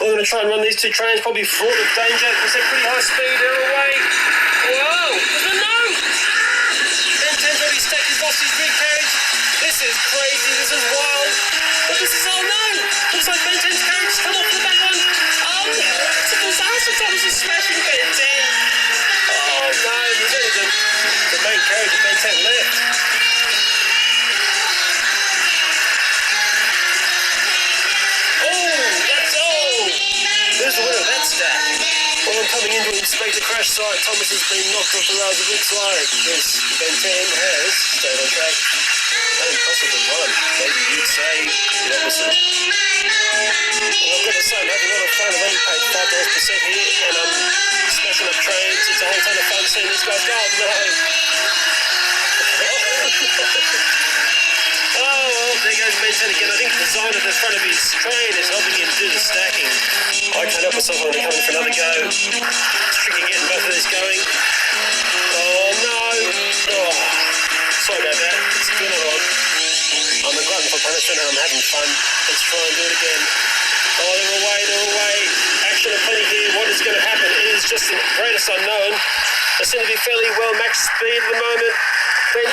We're going to try and run these two trains, probably fraught with danger because they're pretty high speed. They're away. Whoa! No! Ben 10's already stacked his boss's rear carriage. This is crazy. This is wild. But this is all no. Looks like Ben 10's carriage has come off the back one. Oh no! It's a disaster. Thomas is smashing Ben 10. Oh no! There's only the main carriage of Ben 10 left. Who's the winner of that stack? Well, coming into inspect the crash site, Thomas has been knocked off the rails. It looks like yes, Ben 10 has stayed on track. An impossible run. Maybe you'd say the opposite. Well, I've got to say, I'm having a lot of fun. I've only paid $5 per set here, and I'm smashing up trains. It's a whole ton of fun seeing these guys go. Oh, no. Oh, well, there goes Ben 10 again. I think the design at the front of his train is helping him do the stacking. I can't help myself when they're coming for another go. It's tricky getting both of these going. Oh, no. Oh, sorry about that. It's been a lot. I'm a glutton for punishment and I'm having fun. Let's try and do it again. Oh, they're away, they're away. Action aplenty here. What is going to happen? It is just the greatest unknown. They seem to be fairly well matched speed at the moment. Ben